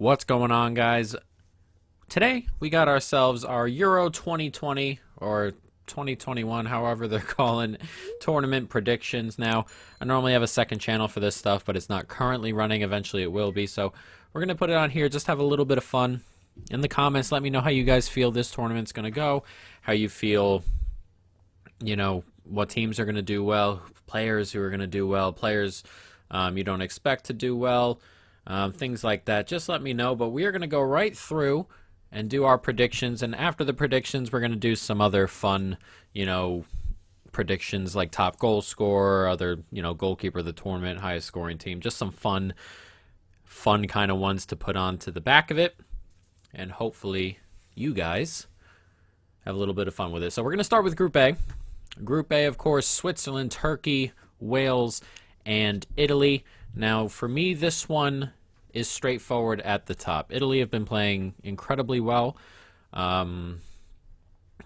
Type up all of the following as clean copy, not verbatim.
What's going on, guys? Today we got ourselves our Euro 2020 or 2021, however they're calling tournament predictions. Now, I normally have a second channel for this stuff, but it's not currently running. Eventually it will be, so we're going to put it on here, just have a little bit of fun. In the comments, let me know how you guys feel this tournament's going to go, how you feel, what teams are going to do well, players who are going to do well, players you don't expect to do well, things like that. Just let me know, but we are going to go right through and do our predictions, and after the predictions we're going to do some other fun, predictions like top goal scorer, other, goalkeeper of the tournament, highest scoring team, just some fun kind of ones to put on to the back of it, and hopefully you guys have a little bit of fun with it. So we're going to start with Group A. Group A, of course, Switzerland, Turkey, Wales, and Italy. Now, for me, this one is straightforward at the top. Italy have been playing incredibly well. They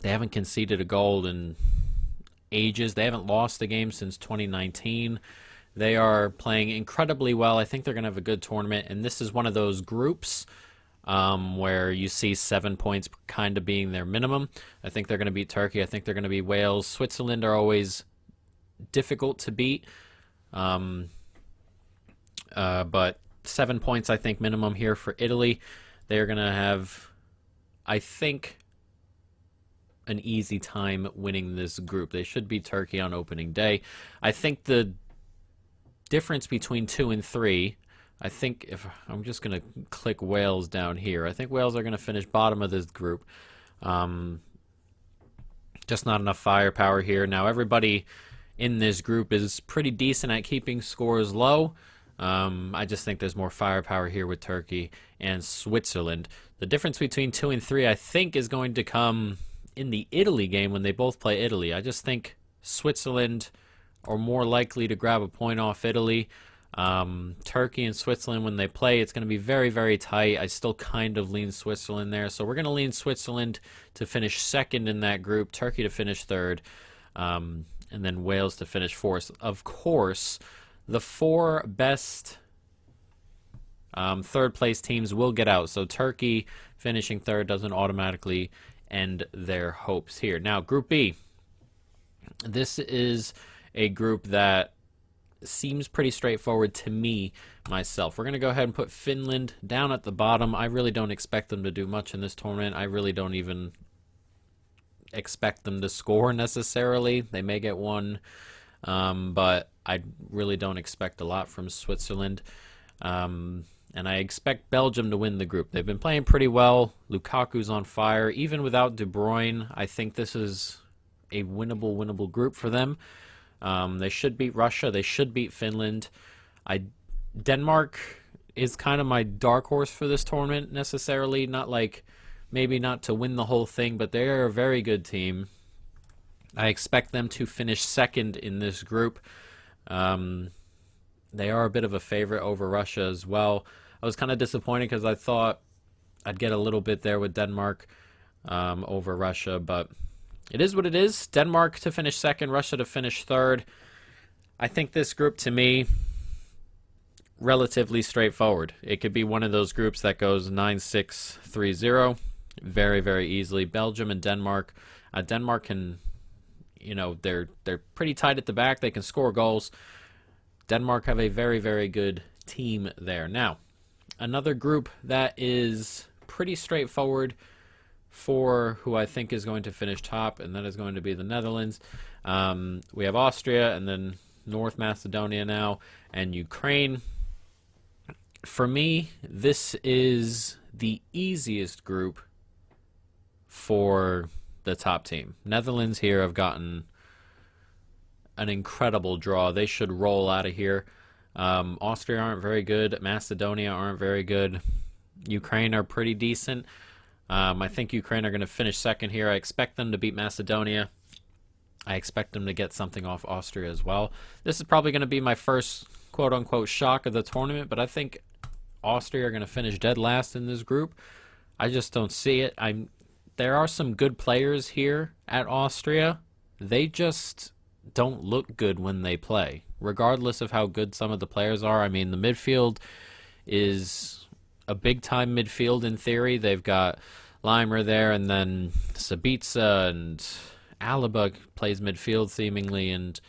haven't conceded a goal in ages. They haven't lost a game since 2019. They are playing incredibly well. I think they're going to have a good tournament, and this is one of those groups where you see 7 points kind of being their minimum. I think they're going to beat Turkey. I think they're going to beat Wales. Switzerland are always difficult to beat. But 7 points, I think, minimum here for Italy. They're going to have, I think, an easy time winning this group. They should beat Turkey on opening day. I think the difference between 2 and 3, I think, if I'm just going to click Wales down here, I think Wales are going to finish bottom of this group. Just not enough firepower here. Now, everybody in this group is pretty decent at keeping scores low. I just think there's more firepower here with Turkey and Switzerland. The difference between 2 and 3, I think, is going to come in the Italy game when they both play Italy. I just think Switzerland are more likely to grab a point off Italy. Turkey and Switzerland, when they play, it's going to be very, very tight. I still kind of lean Switzerland there. So we're going to lean Switzerland to finish second in that group, Turkey to finish third, and then Wales to finish fourth. Of course, the 4 best third place teams will get out. So Turkey finishing third doesn't automatically end their hopes here. Now, Group B. This is a group that seems pretty straightforward to me, myself. We're going to go ahead and put Finland down at the bottom. I really don't expect them to do much in this tournament. I really don't even expect them to score necessarily. They may get one, but I really don't expect a lot from Switzerland. And I expect Belgium to win the group. They've been playing pretty well. Lukaku's on fire. Even without De Bruyne, I think this is a winnable group for them. They should beat Russia. They should beat Finland. Denmark is kind of my dark horse for this tournament necessarily. Not like, maybe not to win the whole thing, but they're a very good team. I expect them to finish second in this group. They are a bit of a favorite over Russia as well. I was kind of disappointed because I thought I'd get a little bit there with Denmark over Russia, but it is what it is. Denmark to finish second, Russia to finish third. I think this group, to me, relatively straightforward. It could be one of those groups that goes 9-6, 3-0 very, very easily. Belgium and Denmark. Denmark can, they're pretty tight at the back. They can score goals. Denmark have a very, very good team there. Now, another group that is pretty straightforward for who I think is going to finish top, and that is going to be the Netherlands. We have Austria, and then North Macedonia now, and Ukraine. For me, this is the easiest group for the top team. Netherlands here have gotten an incredible draw. They should roll out of here. Austria aren't very good. Macedonia aren't very good. Ukraine are pretty decent. I think Ukraine are going to finish second here. I expect them to beat Macedonia. I expect them to get something off Austria as well. This is probably going to be my first quote-unquote shock of the tournament, but I think Austria are going to finish dead last in this group. I just don't see it. There are some good players here at Austria. They just don't look good when they play, regardless of how good some of the players are. I mean, the midfield is a big-time midfield in theory. They've got Limer there, and then Sabitzer and Alaba plays midfield seemingly, and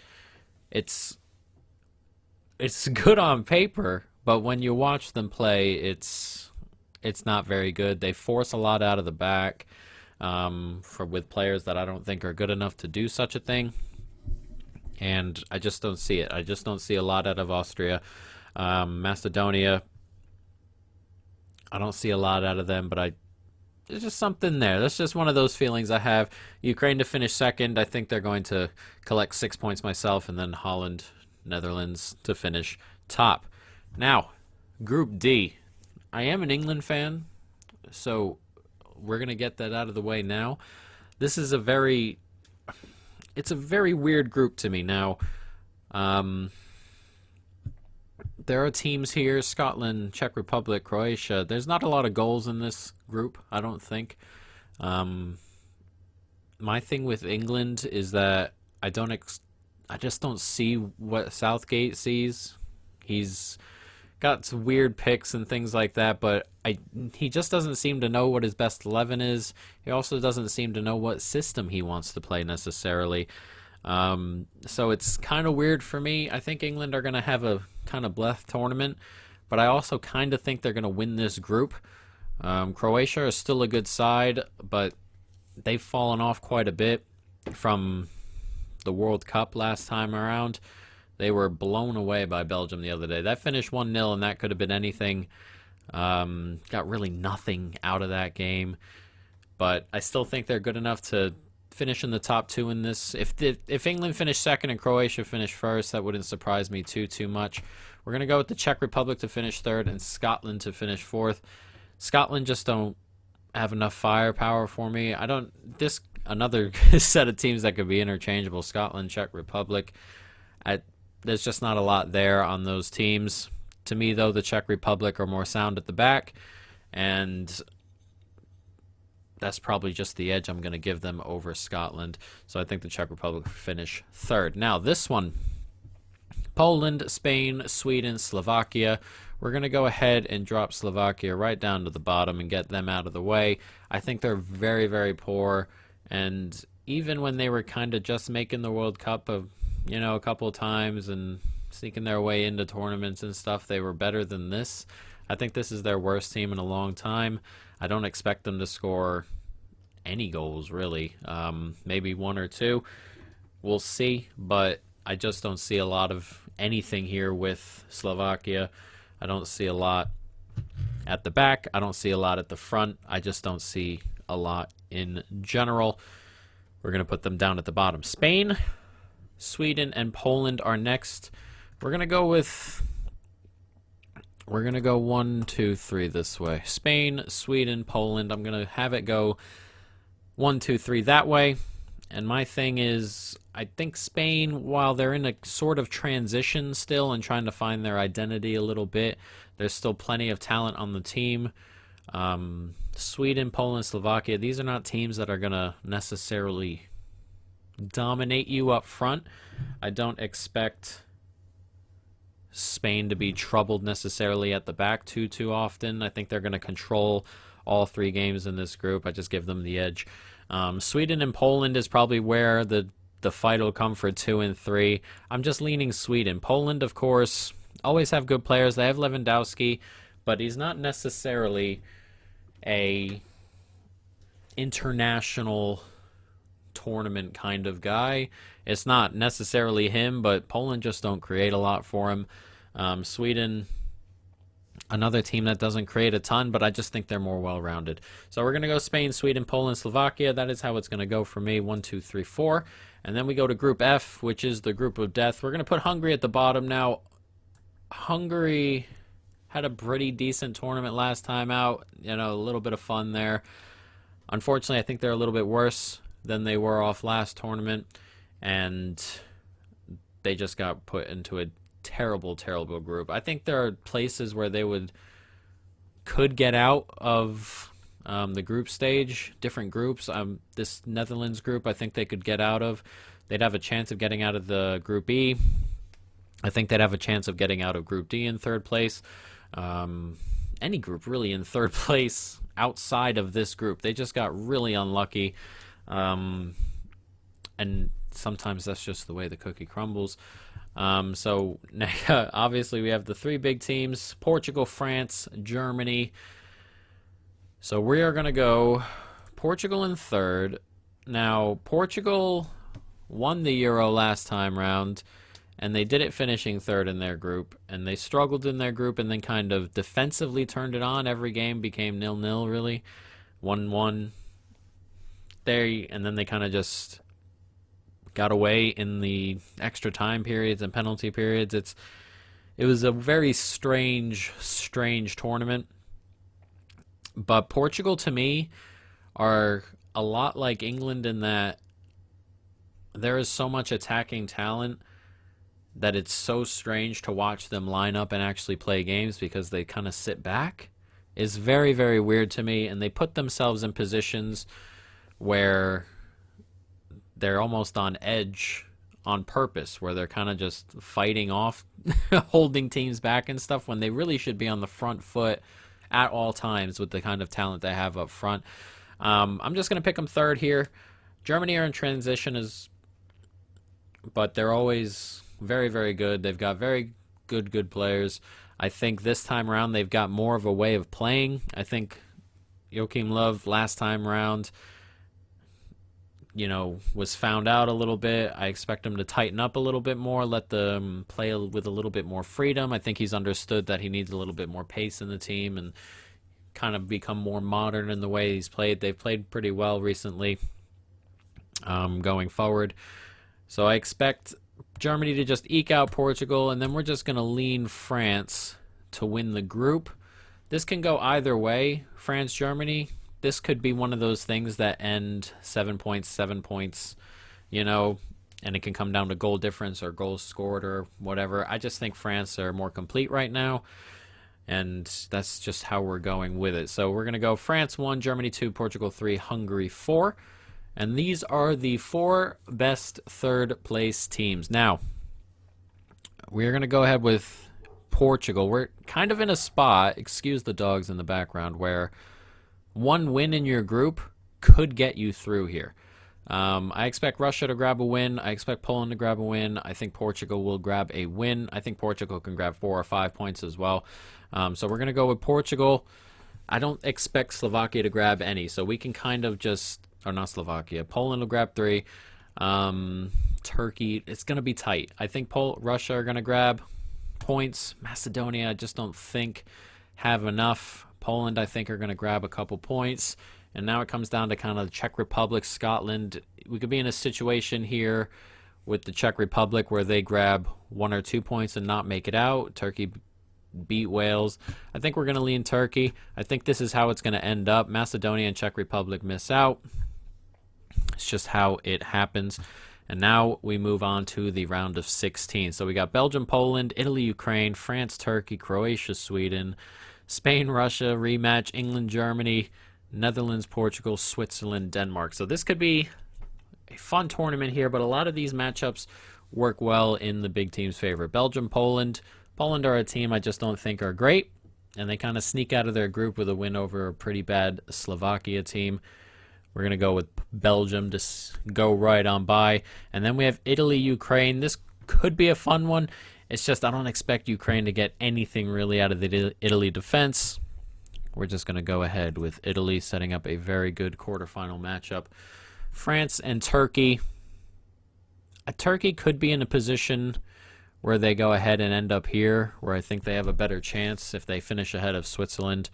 it's good on paper, but when you watch them play, it's not very good. They force a lot out of the back with players that I don't think are good enough to do such a thing, and I just don't see it. I just don't see a lot out of Austria. Macedonia, I don't see a lot out of them, but there's just something there. That's just one of those feelings I have. Ukraine to finish second. I think they're going to collect 6 points myself, and then Holland, Netherlands to finish top. Now, Group D. I am an England fan, so we're going to get that out of the way now. This is it's a very weird group to me. Now, there are teams here, Scotland, Czech Republic, Croatia. There's not a lot of goals in this group, I don't think. My thing with England is that I just don't see what Southgate sees. He's got some weird picks and things like that, but he just doesn't seem to know what his best 11 is. He also doesn't seem to know what system he wants to play necessarily. So it's kind of weird for me. I think England are going to have a kind of blessed tournament, but I also kind of think they're going to win this group. Croatia is still a good side, but they've fallen off quite a bit from the World Cup last time around. They were blown away by Belgium the other day. That finished 1-0, and that could have been anything. Got really nothing out of that game, but I still think they're good enough to finish in the top two in this. If England finished second and Croatia finished first, that wouldn't surprise me too much. We're going to go with the Czech Republic to finish third and Scotland to finish fourth. Scotland just don't have enough firepower for me. Another set of teams that could be interchangeable, Scotland, Czech Republic. There's just not a lot there on those teams. To me, though, the Czech Republic are more sound at the back, and that's probably just the edge I'm going to give them over Scotland. So I think the Czech Republic finish third. Now, this one, Poland, Spain, Sweden, Slovakia. We're going to go ahead and drop Slovakia right down to the bottom and get them out of the way. I think they're very, very poor, and even when they were kind of just making the World Cup a couple of times and sneaking their way into tournaments and stuff, they were better than this. I think this is their worst team in a long time. I don't expect them to score any goals, really. Maybe one or two. We'll see, but I just don't see a lot of anything here with Slovakia. I don't see a lot at the back. I don't see a lot at the front. I just don't see a lot in general. We're going to put them down at the bottom. Spain, Sweden, and Poland are next. We're going to go 1, 2, 3 this way. Spain, Sweden, Poland. I'm going to have it go 1, 2, 3 that way. And my thing is, I think Spain, while they're in a sort of transition still and trying to find their identity a little bit, there's still plenty of talent on the team. Sweden, Poland, Slovakia, these are not teams that are going to necessarily dominate you up front. I don't expect Spain to be troubled necessarily at the back too often. I think they're going to control all 3 games in this group. I just give them the edge. Sweden and Poland is probably where the fight will come for 2 and 3. I'm just leaning Sweden. Poland, of course, always have good players. They have Lewandowski, but he's not necessarily a international tournament kind of guy. It's not necessarily him, but Poland just don't create a lot for him. Sweden, another team that doesn't create a ton, but I just think they're more well-rounded. So we're going to go Spain, Sweden, Poland, Slovakia. That is how it's going to go for me. 1, 2, 3, 4. And then we go to Group F, which is the group of death. We're going to put Hungary at the bottom. Now, Hungary had a pretty decent tournament last time out. A little bit of fun there. Unfortunately, I think they're a little bit worse than they were off last tournament, and they just got put into a terrible group. I think there are places where they could get out of the group stage, different groups. This Netherlands group, I think they could get out of. They'd have a chance of getting out of the Group E. I think they'd have a chance of getting out of Group D in third place. any group really in third place outside of this group. They just got really unlucky. And sometimes that's just the way the cookie crumbles. So obviously we have the three big teams: Portugal, France, Germany. So we are going to go Portugal in third. Now, Portugal won the Euro last time round, and they did it finishing third in their group, and they struggled in their group and then kind of defensively turned it on. Every game became 0-0, really. 1-1 there, and then they kind of just got away in the extra time periods and penalty periods. It was a very strange tournament. But Portugal, to me, are a lot like England in that there is so much attacking talent that it's so strange to watch them line up and actually play games because they kind of sit back. It's very, very weird to me, and they put themselves in positions where they're almost on edge on purpose, where they're kind of just fighting off, holding teams back and stuff, when they really should be on the front foot at all times with the kind of talent they have up front. I'm just going to pick them third here. Germany are in transition, but they're always very, very good. They've got very good players. I think this time around they've got more of a way of playing. I think Joachim Löw last time around, was found out a little bit. I expect him to tighten up a little bit more, let them play with a little bit more freedom. I think he's understood that he needs a little bit more pace in the team and kind of become more modern in the way he's played. They've played pretty well recently going forward. So I expect Germany to just eke out Portugal, and then we're just going to lean France to win the group. This can go either way, France-Germany. This could be one of those things that end 7 points, and it can come down to goal difference or goals scored or whatever. I just think France are more complete right now, and that's just how we're going with it. So we're going to go France 1, Germany 2, Portugal 3, Hungary 4. And these are the 4 best third-place teams. Now, we're going to go ahead with Portugal. We're kind of in a spot, excuse the dogs in the background, where one win in your group could get you through here. I expect Russia to grab a win. I expect Poland to grab a win. I think Portugal will grab a win. I think Portugal can grab 4 or 5 points as well. So we're going to go with Portugal. I don't expect Slovakia to grab any, so we can kind of just... Or not Slovakia. Poland will grab 3. Turkey, it's going to be tight. I think Russia are going to grab points. Macedonia, I just don't think have enough. Poland, I think, are going to grab a couple points. And now it comes down to kind of the Czech Republic, Scotland. We could be in a situation here with the Czech Republic where they grab 1 or 2 points and not make it out. Turkey beat Wales. I think we're going to lean Turkey. I think this is how it's going to end up. Macedonia and Czech Republic miss out. It's just how it happens. And now we move on to the round of 16. So we got Belgium, Poland, Italy, Ukraine, France, Turkey, Croatia, Sweden, Spain, Russia, rematch, England, Germany, Netherlands, Portugal, Switzerland, Denmark. So this could be a fun tournament here, but a lot of these matchups work well in the big team's favor. Belgium, Poland. Poland are a team I just don't think are great, and they kind of sneak out of their group with a win over a pretty bad Slovakia team. We're going to go with Belgium to go right on by. And then we have Italy, Ukraine. This could be a fun one. It's just I don't expect Ukraine to get anything really out of the Italy defense. We're just going to go ahead with Italy, setting up a very good quarterfinal matchup. France and Turkey. Turkey could be in a position where they go ahead and end up here, where I think they have a better chance if they finish ahead of Switzerland.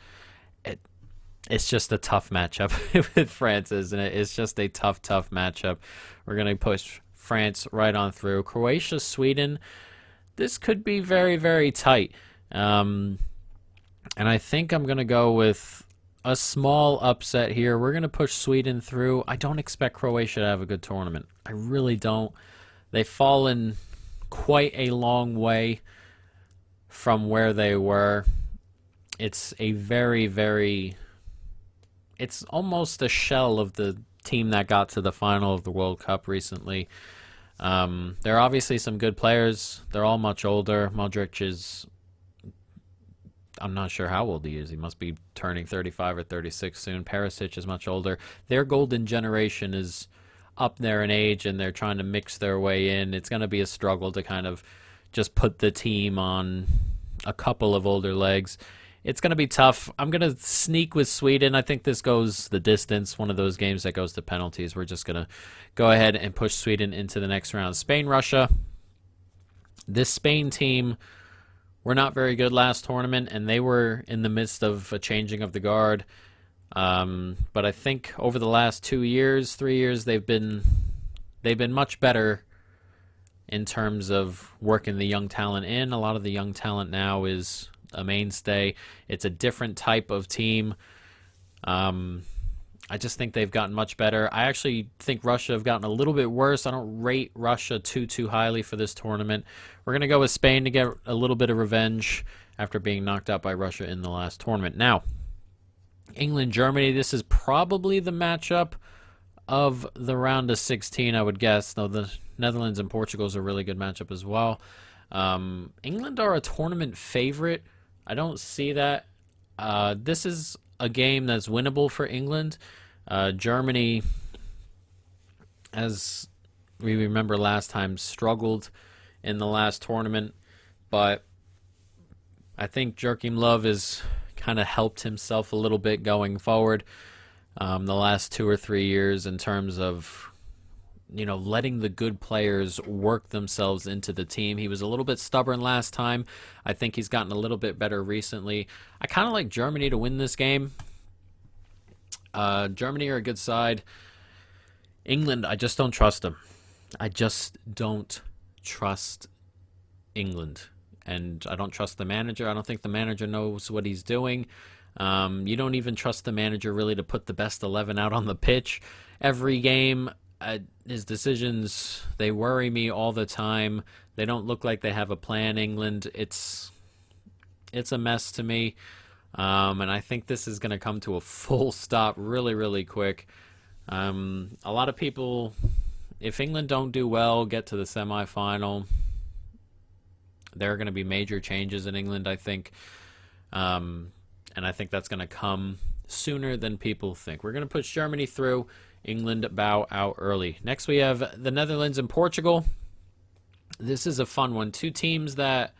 It's just a tough matchup with France, isn't it? It's just a tough matchup. We're going to push France right on through. Croatia, Sweden. This could be very, very tight. And I think I'm going to go with a small upset here. We're going to push Sweden through. I don't expect Croatia to have a good tournament. I really don't. They've fallen quite a long way from where they were. It's a very, very... It's almost a shell of the team that got to the final of the World Cup recently. There are obviously some good players. They're all much older. Modric is... I'm not sure how old he is. He must be turning 35 or 36 soon. Perisic is much older. Their golden generation is up there in age, and they're trying to mix their way in. It's going to be a struggle to kind of just put the team on a couple of older legs. It's going to be tough. I'm going to sneak with Sweden. I think this goes the distance, one of those games that goes to penalties. We're just going to go ahead and push Sweden into the next round. Spain, Russia. This Spain team were not very good last tournament, and they were in the midst of a changing of the guard. But I think over the last 2 years, 3 years, they've been much better in terms of working the young talent in. A lot of the young talent now is a mainstay. It's a different type of team. I just think they've gotten much better. I actually think Russia have gotten a little bit worse. I don't rate Russia too highly for this tournament. We're going to go with Spain to get a little bit of revenge after being knocked out by Russia in the last tournament. Now, England, Germany, this is probably the matchup of the round of 16, I would guess, though the Netherlands and Portugal is a really good matchup as well. England are a tournament favorite. I don't see that. This is a game that's winnable for England. Germany, as we remember last time, struggled in the last tournament, but I think Joachim Löw has kind of helped himself a little bit going forward the last 2 or 3 years in terms of letting the good players work themselves into the team. He was a little bit stubborn last time. I think he's gotten a little bit better recently. I kind of like Germany to win this game. Germany are a good side. England, I just don't trust them. I just don't trust England. And I don't trust the manager. I don't think the manager knows what he's doing. You don't even trust the manager really to put the best 11 out on the pitch every game. His decisions, they worry me all the time. They don't look like they have a plan, England. It's a mess to me. And I think this is going to come to a full stop really quick. A lot of people, if England don't do well, get to the semifinal, there are going to be major changes in England, I think. And I think that's going to come sooner than people think. We're going to push Germany through. England bow out early. Next we have the Netherlands and Portugal. This is a fun one. Two teams that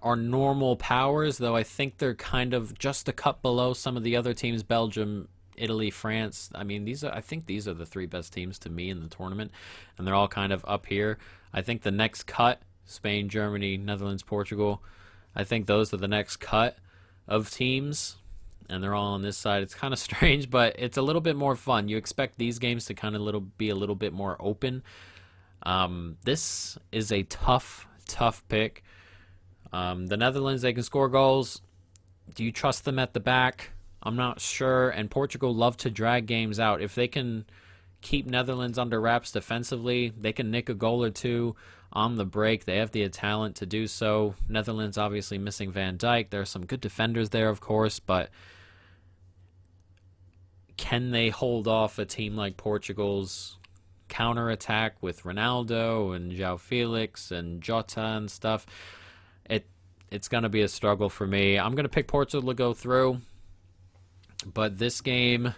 are normal powers, though I think they're kind of just a cut below some of the other teams. Belgium, Italy, France. I mean, I think these are the three best teams to me in the tournament, and they're all kind of up here. I think the next cut, Spain, Germany, Netherlands, Portugal, I think those are the next cut of teams, and they're all on this side. It's kind of strange, but it's a little bit more fun. You expect these games to kind of be a little bit more open. This is a tough pick. The Netherlands, they can score goals. Do you trust them at the back? I'm not sure. And Portugal love to drag games out. If they can keep Netherlands under wraps defensively, they can nick a goal or two on the break. They have the talent to do so. Netherlands obviously missing Van Dijk. There are some good defenders there, of course, but can they hold off a team like Portugal's counterattack with Ronaldo and João Felix and Jota and stuff? It's going to be a struggle for me. I'm going to pick Portugal to go through, but this game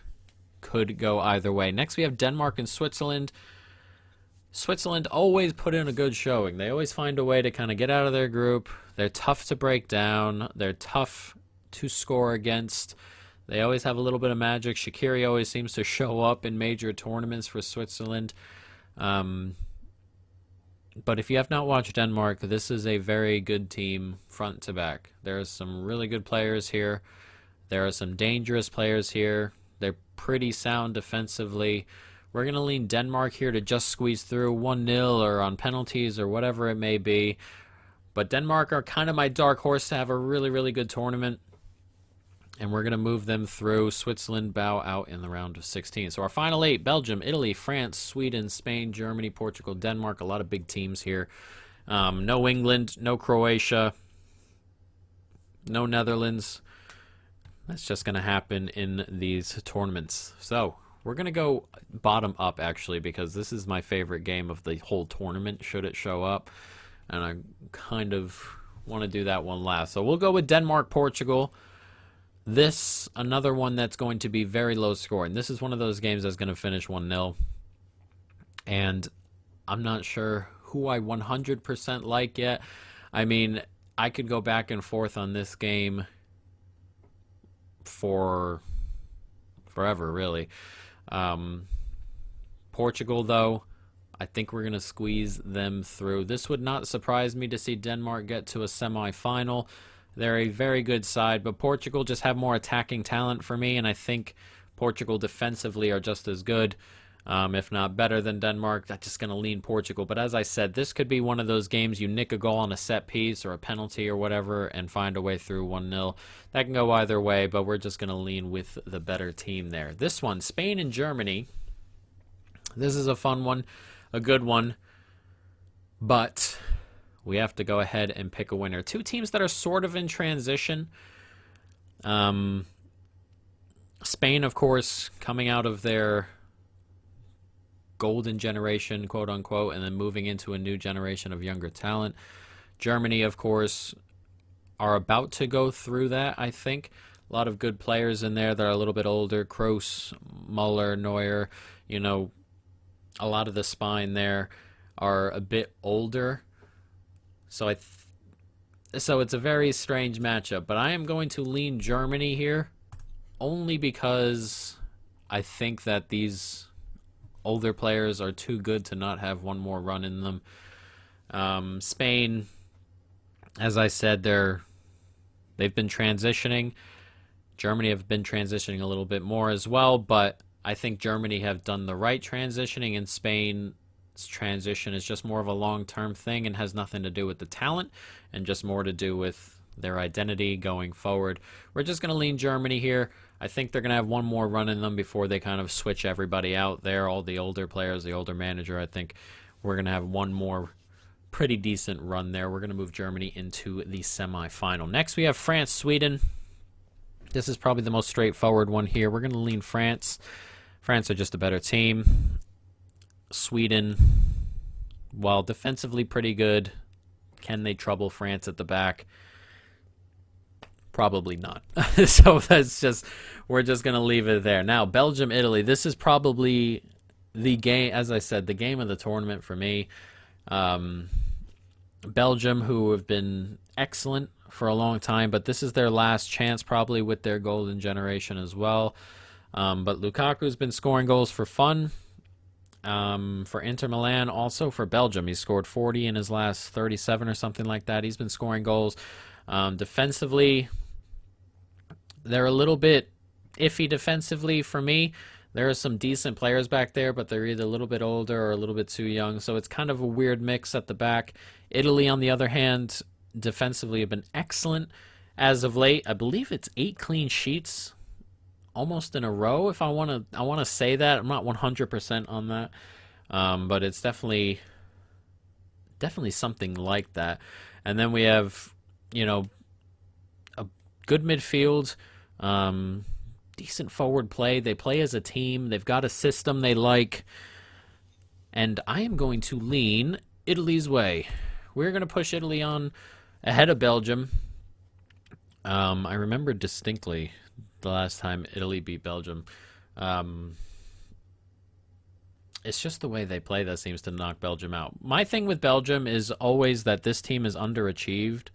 could go either way. Next we have Denmark and Switzerland. Switzerland always put in a good showing. They always find a way to kind of get out of their group. They're tough to break down. They're tough to score against. They always have a little bit of magic. Shaqiri always seems to show up in major tournaments for Switzerland. But if you have not watched Denmark, this is a very good team front to back. There are some really good players here. There are some dangerous players here. They're pretty sound defensively. We're going to lean Denmark here to just squeeze through 1-0 or on penalties or whatever it may be. But Denmark are kind of my dark horse to have a really good tournament. And we're going to move them through. Switzerland bow out in the round of 16. So our final 8, Belgium, Italy, France, Sweden, Spain, Germany, Portugal, Denmark. A lot of big teams here. No England, no Croatia, no Netherlands. That's just going to happen in these tournaments. So we're going to go bottom up, actually, because this is my favorite game of the whole tournament, should it show up. And I kind of want to do that one last. So we'll go with Denmark, Portugal. This, another one that's going to be very low scoring. This is one of those games that's going to finish 1-0. And I'm not sure who I 100% like yet. I mean, I could go back and forth on this game for forever, really. Portugal, though, I think we're going to squeeze them through. This would not surprise me to see Denmark get to a semifinal. They're a very good side, but Portugal just have more attacking talent for me, and I think Portugal defensively are just as good, if not better than Denmark. I'm just going to lean Portugal. But as I said, this could be one of those games you nick a goal on a set piece or a penalty or whatever and find a way through 1-0. That can go either way, but we're just going to lean with the better team there. This one, Spain and Germany. This is a fun one, a good one, but we have to go ahead and pick a winner. Two teams that are sort of in transition. Spain, of course, coming out of their golden generation, quote unquote, and then moving into a new generation of younger talent. Germany, of course, are about to go through that, I think. A lot of good players in there that are a little bit older. Kroos, Muller, Neuer, you know, a lot of the spine there are a bit older. So so it's a very strange matchup, but I am going to lean Germany here only because I think that these older players are too good to not have one more run in them. Spain, as I said, they've been transitioning. Germany have been transitioning a little bit more as well, but I think Germany have done the right transitioning, and Spain's transition is just more of a long-term thing and has nothing to do with the talent and just more to do with their identity going forward. We're just going to lean Germany here. I think they're going to have one more run in them before they kind of switch everybody out there, all the older players, the older manager. I think we're going to have one more pretty decent run there. We're going to move Germany into the semifinal. Next, we have France, Sweden. This is probably the most straightforward one here. We're going to lean France. France are just a better team. Sweden, while defensively pretty good, can they trouble France at the back? Probably not. So we're just going to leave it there. Now, Belgium, Italy. This is probably the game, as I said, the game of the tournament for me. Belgium, who have been excellent for a long time, but this is their last chance probably with their golden generation as well. But Lukaku's been scoring goals for fun. For Inter Milan, also for Belgium. He scored 40 in his last 37 or something like that. He's been scoring goals. Defensively, they're a little bit iffy defensively for me. There are some decent players back there, but they're either a little bit older or a little bit too young, so it's kind of a weird mix at the back. Italy, on the other hand, defensively have been excellent as of late. I believe it's 8 clean sheets almost in a row, if I want to say that. I'm not 100% on that, but it's definitely something like that. And then we have, you know, a good midfield, decent forward play. They play as a team. They've got a system they like, and I am going to lean Italy's way. We're going to push Italy on ahead of Belgium. I remember distinctly the last time Italy beat Belgium. It's just the way they play that seems to knock Belgium out. My thing with Belgium is always that this team is underachieved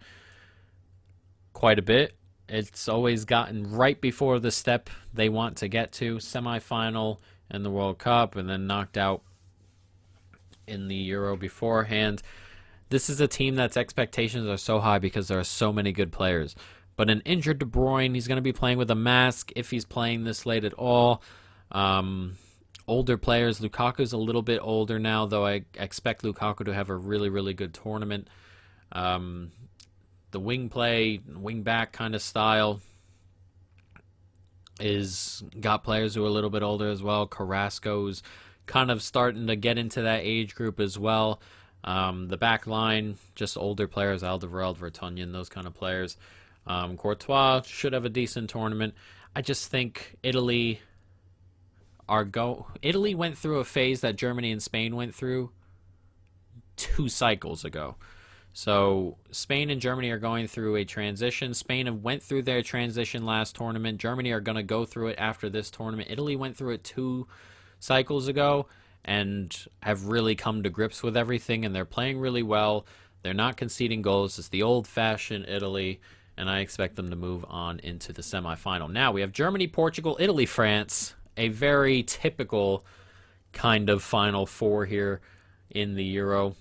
quite a bit. It's always gotten right before the step they want to get to, semifinal in the World Cup, and then knocked out in the Euro beforehand. This is a team that's expectations are so high because there are so many good players. But an injured De Bruyne, he's going to be playing with a mask if he's playing this late at all. Older players, Lukaku's a little bit older now, though I expect Lukaku to have a really, really good tournament. The wing play, wing back kind of style is got players who are a little bit older as well. Carrasco's kind of starting to get into that age group as well. The back line, just older players, Alderweireld, Vertonghen, those kind of players. Courtois should have a decent tournament. I just think Italy went through a phase that Germany and Spain went through 2 cycles ago. So Spain and Germany are going through a transition. Spain went through their transition last tournament. Germany are going to go through it after this tournament. Italy went through it 2 cycles ago and have really come to grips with everything, and they're playing really well. They're not conceding goals. It's the old-fashioned Italy, and I expect them to move on into the semifinal. Now we have Germany, Portugal, Italy, France, a very typical kind of Final Four here in the Euro.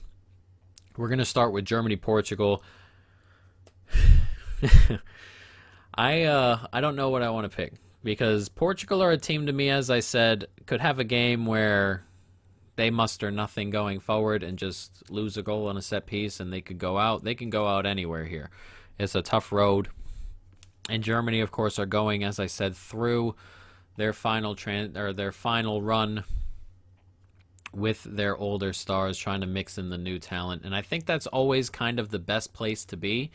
We're going to start with Germany, Portugal. I don't know what I want to pick, because Portugal are a team to me, as I said, could have a game where they muster nothing going forward and just lose a goal on a set piece, and they could go out. They can go out anywhere here. It's a tough road. And Germany, of course, are going, as I said, through their final run with their older stars, trying to mix in the new talent. And I think that's always kind of the best place to be,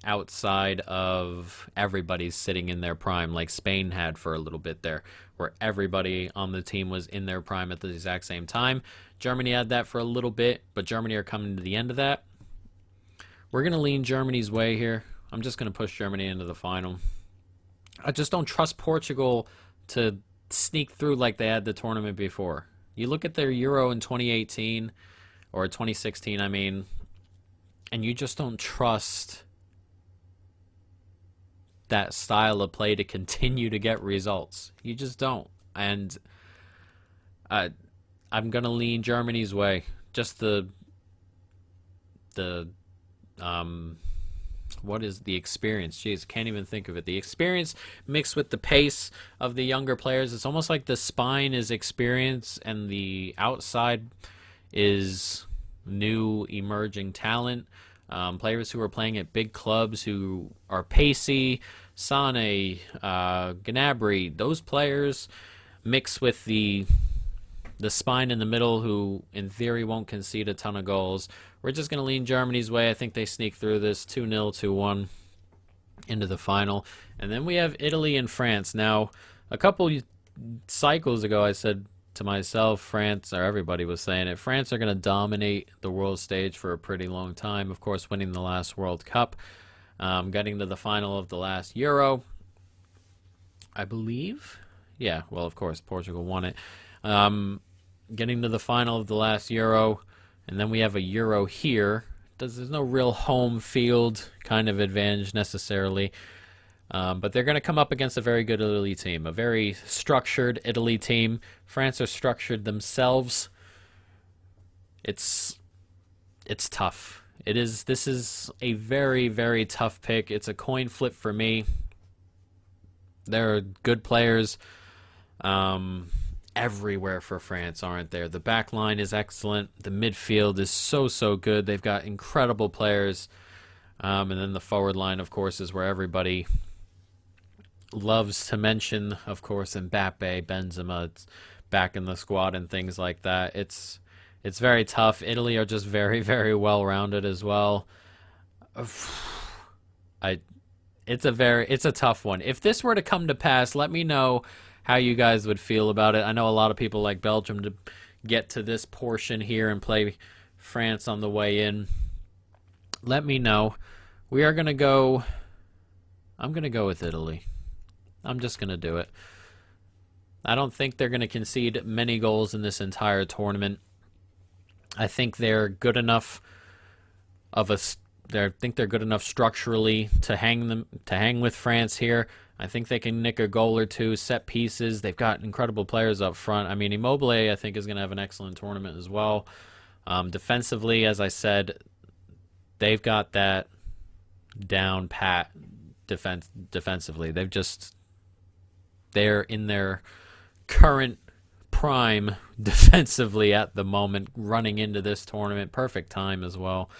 outside of everybody's sitting in their prime, like Spain had for a little bit there, where everybody on the team was in their prime at the exact same time. Germany had that for a little bit, but Germany are coming to the end of that. We're going to lean Germany's way here. I'm just going to push Germany into the final. I just don't trust Portugal to sneak through like they had the tournament before. You look at their Euro in 2018, or 2016, I mean, and you just don't trust that style of play to continue to get results. You just don't. And I'm going to lean Germany's way. Just what is the experience? Jeez, can't even think of it. The experience mixed with the pace of the younger players. It's almost like the spine is experience and the outside is new emerging talent. Players who are playing at big clubs who are pacey. Sane, Gnabry, those players mix with the spine in the middle who in theory won't concede a ton of goals. We're just going to lean Germany's way. I think they sneak through this 2-0, 2-1 into the final. And then we have Italy and France. Now, a couple cycles ago I said to myself, France, or everybody was saying it, France are going to dominate the world stage for a pretty long time. Of course, winning the last World Cup, getting to the final of the last Euro, I believe. Yeah, well, of course, Portugal won it. Getting to the final of the last Euro, and then we have a Euro here. There's no real home field kind of advantage necessarily, but they're going to come up against a very good Italy team, a very structured Italy team. France are structured themselves. It's tough. This is a very, very tough pick. It's a coin flip for me. There are good players everywhere for France, aren't there? The back line is excellent. The midfield is so good. They've got incredible players. And then the forward line, of course, is where everybody loves to mention, of course, Mbappe, Benzema, it's back in the squad and things like that. It's very tough. Italy are just very, very well-rounded as well. It's a tough one. If this were to come to pass, let me know how you guys would feel about it. I know a lot of people like Belgium to get to this portion here and play France on the way in. Let me know. We are going to go... I'm going to go with Italy. I'm just going to do it. I don't think they're going to concede many goals in this entire tournament. I think they're good enough they're good enough structurally to hang with France here. I think they can nick a goal or two, set pieces. They've got incredible players up front. I mean, Immobile, I think, is going to have an excellent tournament as well. Defensively, as I said, they've got that down pat defensively. They're in their current prime defensively at the moment, running into this tournament. Perfect time as well.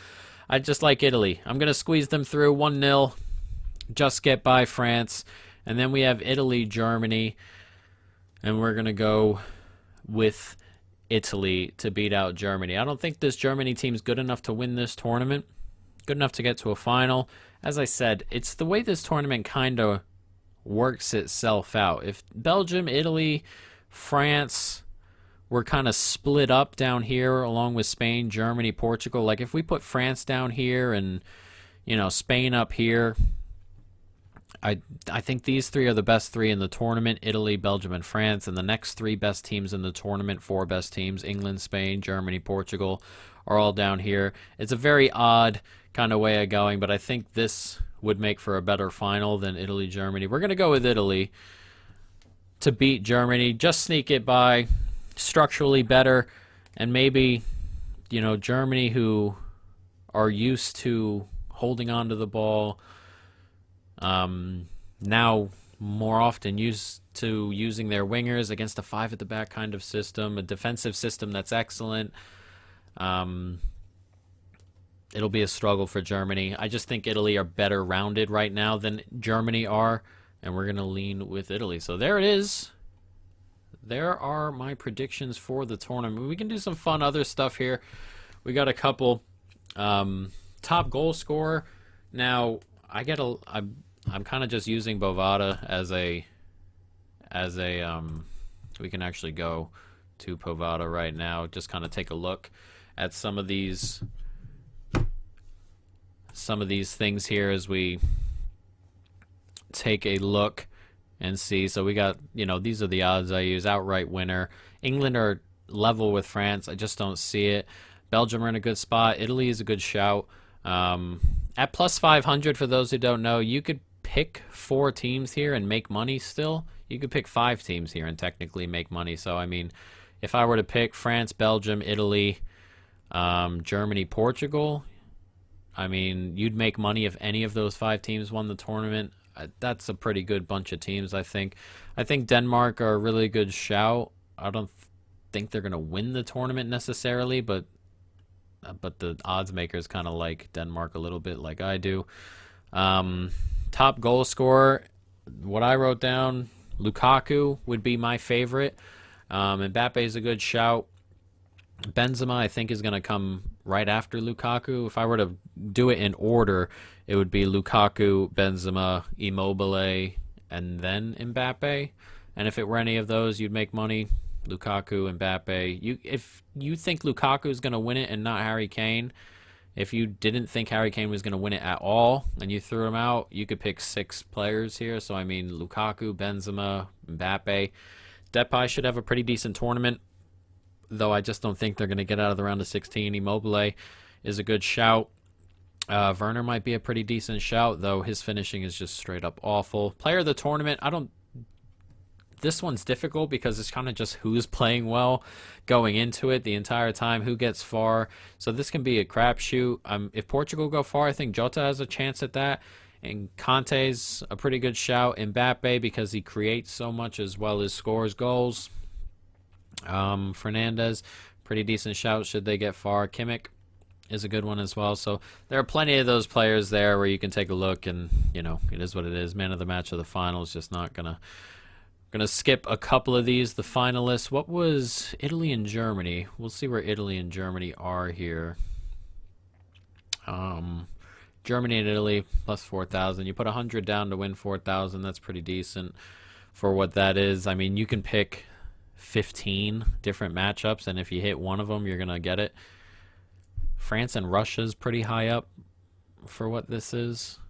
I just like Italy. I'm going to squeeze them through 1-0, just get by France. And then we have Italy, Germany, and we're going to go with Italy to beat out Germany. I don't think this Germany team's good enough to win this tournament, good enough to get to a final. As I said, it's the way this tournament kind of works itself out. If Belgium, Italy, France we're kind of split up down here along with Spain, Germany, Portugal. Like if we put France down here and, you know, Spain up here, I think these three are the best three in the tournament: Italy, Belgium, and France. And the next three best teams in the tournament, four best teams, England, Spain, Germany, Portugal, are all down here. It's a very odd kind of way of going, but I think this would make for a better final than Italy, Germany. We're going to go with Italy to beat Germany, just sneak it by, structurally better, and maybe, you know, Germany, who are used to holding on to the ball, now more often used to using their wingers against a five at the back kind of system, a defensive system that's excellent. It'll be a struggle for Germany. I just think Italy are better rounded right now than Germany are, and we're going to lean with Italy. So there it is. There are my predictions for the tournament. We can do some fun other stuff here. We got a couple top goal scorer. Now, I'm kind of just using Bovada as a we can actually go to Bovada right now. Just kind of take a look at some of these things here as we take a look and see. So we got, you know, these are the odds I use. Outright winner. England are level with France. I just don't see it. Belgium are in a good spot. Italy is a good shout. At plus 500, for those who don't know, you could pick 4 teams here and make money still. You could pick 5 teams here and technically make money. So, I mean, if I were to pick France, Belgium, Italy, Germany, Portugal, I mean, you'd make money if any of those 5 teams won the tournament. That's a pretty good bunch of teams, I think. I think Denmark are a really good shout. I don't think they're going to win the tournament necessarily, but the odds makers kind of like Denmark a little bit, like I do. Top goal scorer, what I wrote down, Lukaku would be my favorite. Mbappe is a good shout. Benzema, I think, is going to come right after Lukaku. If I were to do it in order, it would be Lukaku, Benzema, Immobile, and then Mbappe. And if it were any of those, you'd make money. Lukaku, Mbappe. If you think Lukaku is going to win it and not Harry Kane, if you didn't think Harry Kane was going to win it at all and you threw him out, you could pick 6 players here. So, I mean, Lukaku, Benzema, Mbappe. Depay should have a pretty decent tournament, though I just don't think they're going to get out of the round of 16. Immobile is a good shout. Werner might be a pretty decent shout, though his finishing is just straight up awful. Player of the tournament, this one's difficult because it's kind of just who's playing well going into it the entire time, who gets far. So this can be a crapshoot. If Portugal go far, I think Jota has a chance at that. And Conte's a pretty good shout. Mbappe, because he creates so much as well as scores goals. Fernandez, pretty decent shout should they get far. Kimmich is a good one as well. So there are plenty of those players there where you can take a look, and, you know, it is what it is. Man of the match of the finals, just not gonna skip a couple of these. The finalists, what was Italy and Germany? We'll see where Italy and Germany are here. Germany and Italy plus 4,000. You put 100 down to win 4,000. That's pretty decent for what that is. I mean, you can pick 15 different matchups, and if you hit one of them, you're gonna get it. France and Russia is pretty high up for what this is.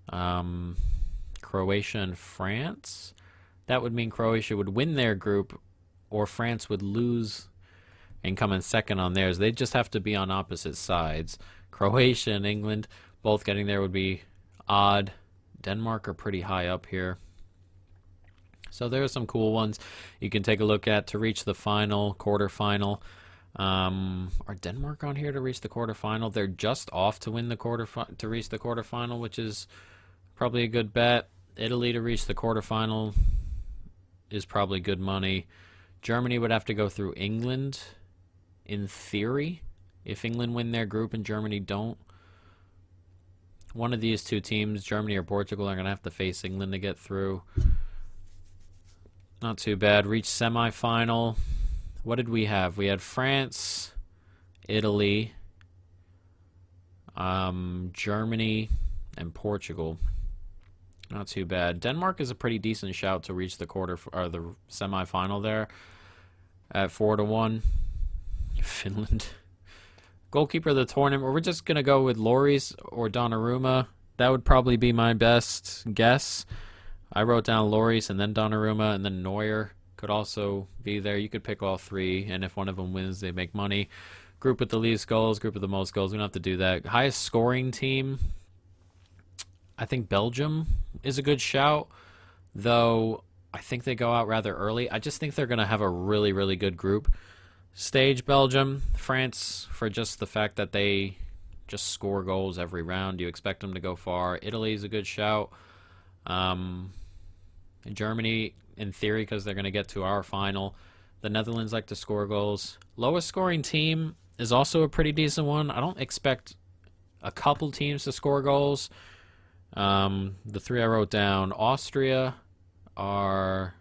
Croatia and France. That would mean Croatia would win their group, or France would lose and come in second on theirs. They'd just have to be on opposite sides. Croatia and England both getting there would be odd. Denmark are pretty high up here. So there are some cool ones you can take a look at to reach the final, quarterfinal. Are Denmark on here to reach the quarterfinal? They're just off to win the to reach the quarterfinal, which is probably a good bet. Italy to reach the quarterfinal is probably good money. Germany would have to go through England, in theory, if England win their group and Germany don't. One of these two teams, Germany or Portugal, are going to have to face England to get through. Not too bad. Reach semifinal. What did we have? We had France, Italy, Germany, and Portugal. Not too bad. Denmark is a pretty decent shout to reach the the semifinal there. at 4-1. Finland. Goalkeeper of the tournament. We're just gonna go with Lloris or Donnarumma. That would probably be my best guess. I wrote down Lloris and then Donnarumma and then Neuer could also be there. You could pick all three, and if one of them wins, they make money. Group with the least goals, group with the most goals. We don't have to do that. Highest scoring team. I think Belgium is a good shout, though I think they go out rather early. I just think they're going to have a really, really good group stage. Belgium, France, for just the fact that they just score goals every round. You expect them to go far. Italy is a good shout. Germany, in theory, because they're going to get to our final. The Netherlands like to score goals. Lowest scoring team is also a pretty decent one. I don't expect a couple teams to score goals. The three I wrote down, Austria are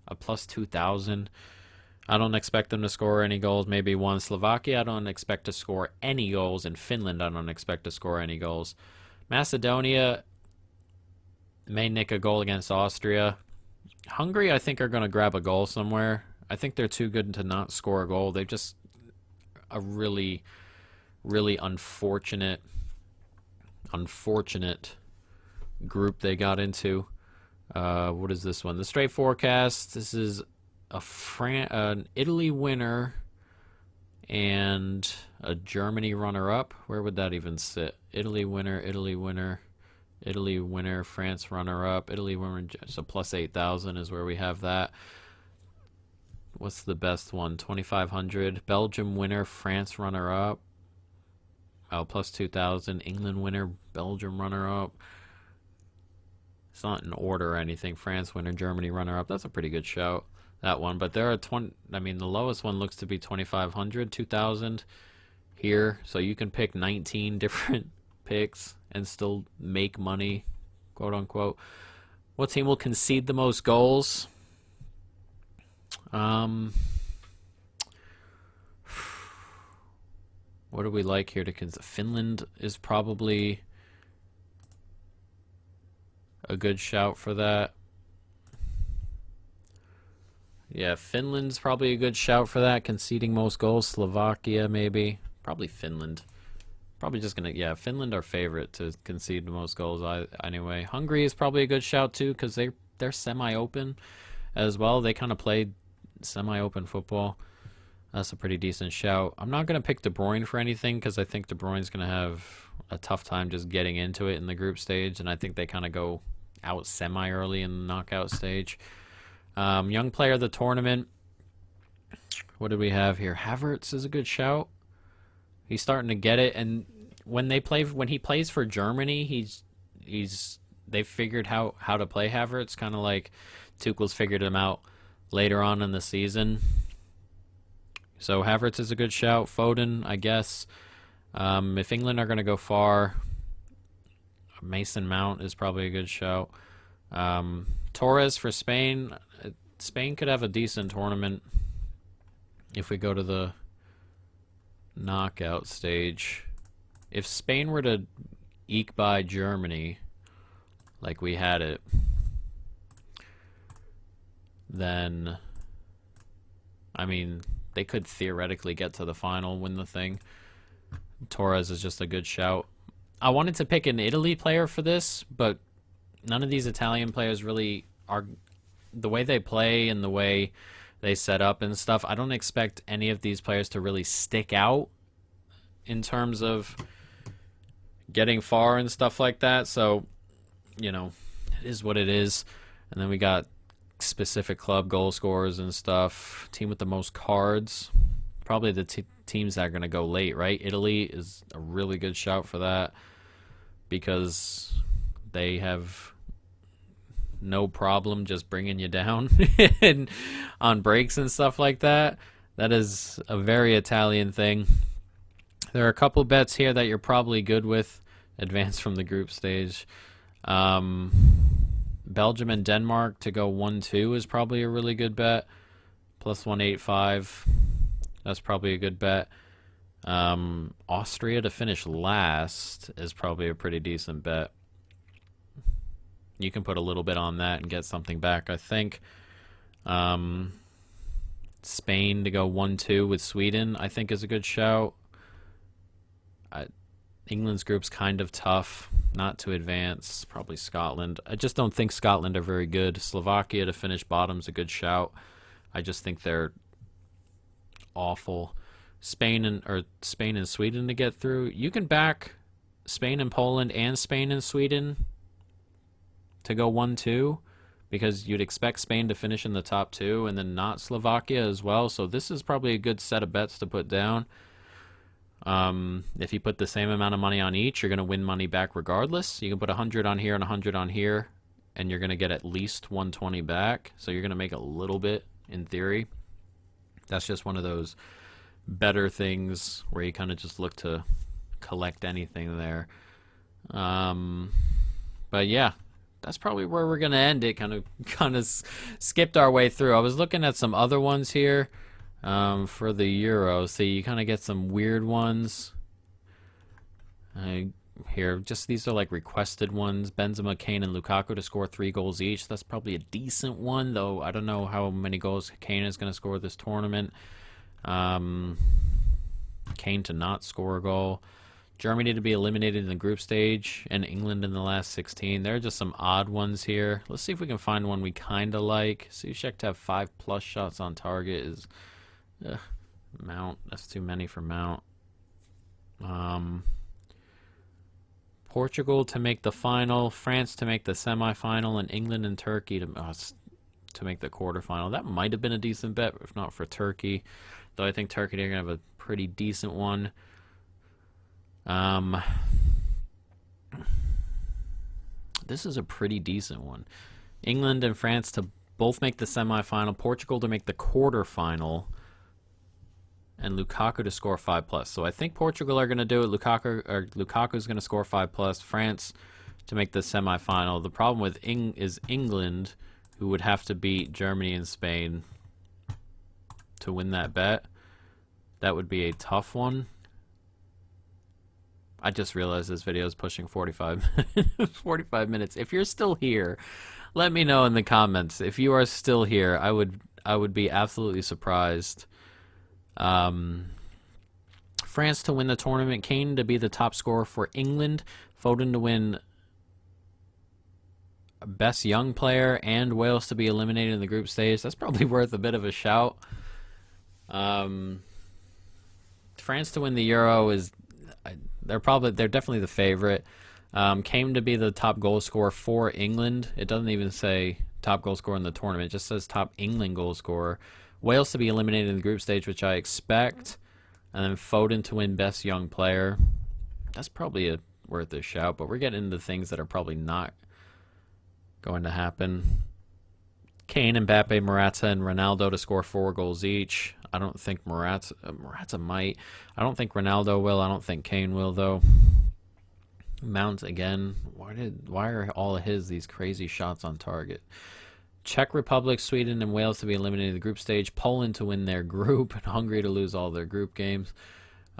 a plus 2,000. I don't expect them to score any goals, maybe one. Slovakia, I don't expect to score any goals. And Finland, I don't expect to score any goals. Macedonia may nick a goal against Austria. Hungary, I think, are going to grab a goal somewhere. I think they're too good to not score a goal. They've just a really, really unfortunate group they got into. What is this one? The straight forecast. This is an Italy winner and a Germany runner-up. Where would that even sit? Italy winner, Italy winner, Italy winner, France runner-up, Italy winner. So plus 8,000 is where we have that. What's the best one? 2,500. Belgium winner, France runner-up. Oh, plus 2,000. England winner, Belgium runner-up. It's not in order or anything. France winner, Germany runner-up. That's a pretty good shout, that one. But there are the lowest one looks to be 2,500, 2,000 here. So you can pick 19 different picks and still make money, quote unquote. What team will concede the most goals? What do we like here to concede? Finland is probably a good shout for that. Yeah, Finland's probably a good shout for that, conceding most goals. Slovakia, maybe. Probably Finland. Probably just going to, yeah, Finland our favorite to concede the most goals anyway. Hungary is probably a good shout too, because they're semi-open as well. They kind of play semi-open football. That's a pretty decent shout. I'm not going to pick De Bruyne for anything, because I think De Bruyne's going to have a tough time just getting into it in the group stage, and I think they kind of go out semi-early in the knockout stage. Young player of the tournament. What do we have here? Havertz is a good shout. He's starting to get it, and when he plays for Germany, they've figured how to play Havertz, kind of like Tuchel's figured him out later on in the season. So Havertz is a good shout. Foden, I guess. If England are going to go far, Mason Mount is probably a good shout. Torres for Spain. Spain could have a decent tournament if we go to the knockout stage. If Spain were to eke by Germany like we had it, then they could theoretically get to the final, win the thing. Torres is just a good shout. I wanted to pick an Italy player for this, but none of these Italian players really are the way they play and the way they set up and stuff. I don't expect any of these players to really stick out in terms of getting far and stuff like that. So, it is what it is. And then we got specific club goal scorers and stuff. Team with the most cards. Probably the teams that are going to go late, right? Italy is a really good shout for that because they have no problem just bringing you down and on breaks and stuff like that. That is a very Italian thing. There are a couple bets here that you're probably good with. Advance from the group stage. Belgium and Denmark to go 1-2 is probably a really good bet. Plus 185. That's probably a good bet. Austria to finish last is probably a pretty decent bet. You can put a little bit on that and get something back, I think. Spain to go 1-2 with Sweden, I think is a good shout. England's group's kind of tough, not to advance. Probably Scotland. I just don't think Scotland are very good. Slovakia to finish bottom's a good shout. I just think they're awful. Spain and Sweden to get through. You can back Spain and Poland and Spain and Sweden to go 1-2 because you'd expect Spain to finish in the top 2 and then not Slovakia as well. So this is probably a good set of bets to put down. If you put the same amount of money on each, you're going to win money back regardless. You can put 100 on here and 100 on here, and you're going to get at least 120 back. So you're going to make a little bit in theory. That's just one of those better things where you kind of just look to collect anything there. But yeah, that's probably where we're going to end it. Kind of skipped our way through. I was looking at some other ones here. For the Euro, so you kind of get some weird ones. Here, just these are like requested ones. Benzema, Kane, and Lukaku to score 3 goals each. That's probably a decent one, though I don't know how many goals Kane is going to score this tournament. Kane to not score a goal. Germany to be eliminated in the group stage, and England in the last 16. There are just some odd ones here. Let's see if we can find one we kind of like. Sushek to have 5+ shots on target is... Mount, that's too many for Mount. Portugal to make the final, France to make the semifinal, and England and Turkey to make the quarterfinal. That might have been a decent bet, if not for Turkey. Though I think Turkey are going to have a pretty decent one. This is a pretty decent one. England and France to both make the semifinal, Portugal to make the quarterfinal, and Lukaku to score 5+. So I think Portugal are going to do it. Lukaku's going to score 5+. France to make the semifinal. The problem with is England, who would have to beat Germany and Spain to win that bet. That would be a tough one. I just realized this video is pushing 45 minutes. If you're still here, let me know in the comments. If you are still here, I would be absolutely surprised. France to win the tournament, Kane to be the top scorer for England, Foden to win best young player, and Wales to be eliminated in the group stage. That's probably worth a bit of a shout. France to win the Euro is they're definitely the favorite. Kane to be the top goal scorer for England. It doesn't even say top goal scorer in the tournament. It just says top England goal scorer. Wales to be eliminated in the group stage, which I expect. And then Foden to win best young player. That's probably worth a shout, but we're getting into things that are probably not going to happen. Kane, Mbappe, Morata, and Ronaldo to score 4 goals each. I don't think Morata might. I don't think Ronaldo will. I don't think Kane will, though. Mount again. Why are all of these crazy shots on target? Czech Republic, Sweden, and Wales to be eliminated in the group stage. Poland to win their group, and Hungary to lose all their group games.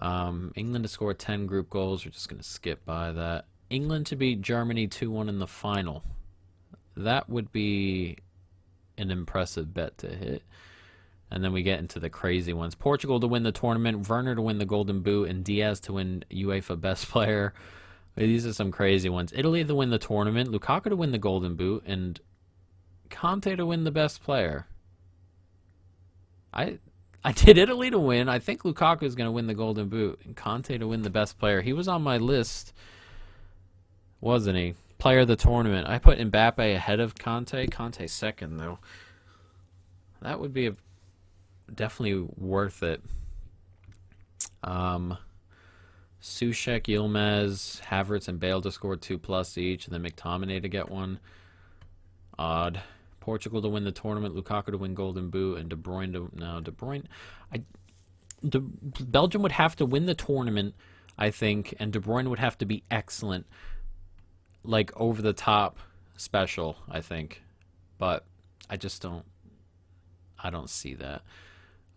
England to score 10 group goals. We're just going to skip by that. England to beat Germany 2-1 in the final. That would be an impressive bet to hit. And then we get into the crazy ones. Portugal to win the tournament, Werner to win the Golden Boot, and Diaz to win UEFA Best Player. These are some crazy ones. Italy to win the tournament, Lukaku to win the Golden Boot, and Conte to win the Best Player. I did Italy to win. I think Lukaku is going to win the Golden Boot, and Conte to win the Best Player. He was on my list, wasn't he? Player of the tournament. I put Mbappe ahead of Conte. Conte second, though. That would be definitely worth it. Sushek, Yilmaz, Havertz, and Bale to score 2+ each, and then McTominay to get one. Odd. Portugal to win the tournament, Lukaku to win Golden Boot, and De Bruyne to... No, De Bruyne... Belgium would have to win the tournament, I think, and De Bruyne would have to be excellent. Like, over-the-top special, I think. But I just don't... I don't see that.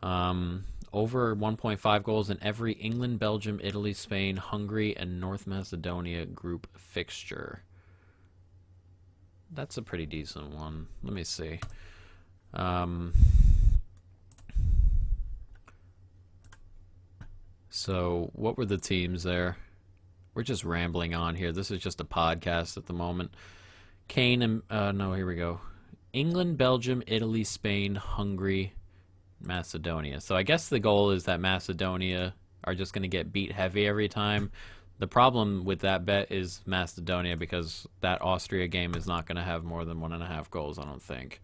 Over 1.5 goals in every England, Belgium, Italy, Spain, Hungary, and North Macedonia group fixture. That's a pretty decent one. Let me see. So, what were the teams there? We're just rambling on here. This is just a podcast at the moment. Kane and no, here we go. England, Belgium, Italy, Spain, Hungary, Macedonia. So I guess the goal is that Macedonia are just going to get beat heavy every time. The problem with that bet is Macedonia, because that Austria game is not going to have more than 1.5 goals, I don't think.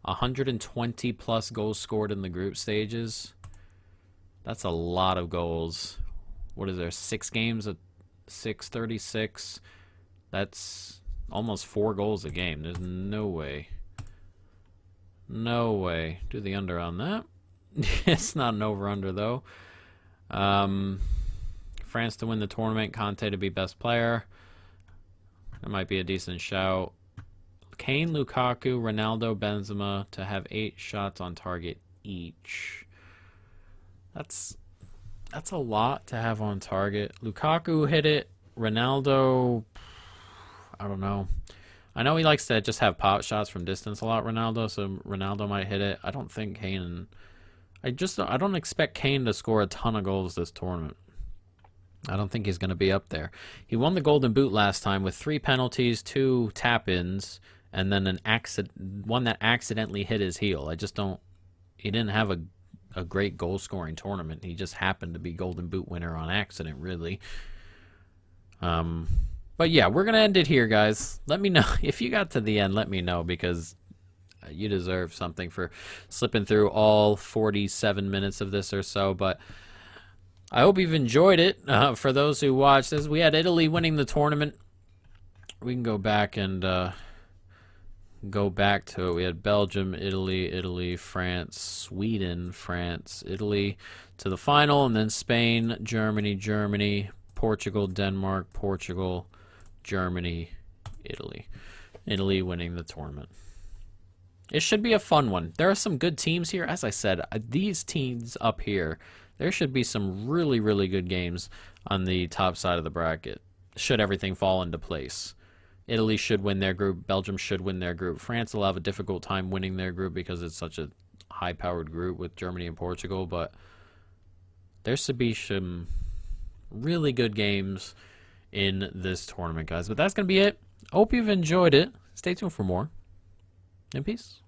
120 plus goals scored in the group stages. That's a lot of goals. What is there? 6 games at 636. That's almost 4 goals a game. There's no way. No way. Do the under on that. It's not an over-under, though. France to win the tournament. Conte to be best player. That might be a decent shout. Kane, Lukaku, Ronaldo, Benzema to have 8 shots on target each. That's a lot to have on target. Lukaku hit it. Ronaldo, I don't know. I know he likes to just have pop shots from distance a lot, Ronaldo, so Ronaldo might hit it. I don't think Kane... I don't expect Kane to score a ton of goals this tournament. I don't think he's going to be up there. He won the Golden Boot last time with 3 penalties, 2 tap-ins, and then one that accidentally hit his heel. He didn't have a great goal-scoring tournament. He just happened to be Golden Boot winner on accident, really. But yeah, we're going to end it here, guys. Let me know. If you got to the end, let me know, because you deserve something for slipping through all 47 minutes of this or so. But I hope you've enjoyed it. For those who watched this, we had Italy winning the tournament. We can go back and go back to it. We had Belgium, Italy, France, Sweden, France, Italy to the final, and then Spain, Germany, Portugal, Denmark, Portugal, Germany, Italy. Italy winning the tournament. It should be a fun one. There are some good teams here. As I said, these teams up here, there should be some really, really good games on the top side of the bracket, should everything fall into place. Italy should win their group. Belgium should win their group. France will have a difficult time winning their group because it's such a high-powered group with Germany and Portugal, but there should be some really good games in this tournament, guys. But that's going to be it. Hope you've enjoyed it. Stay tuned for more. And peace.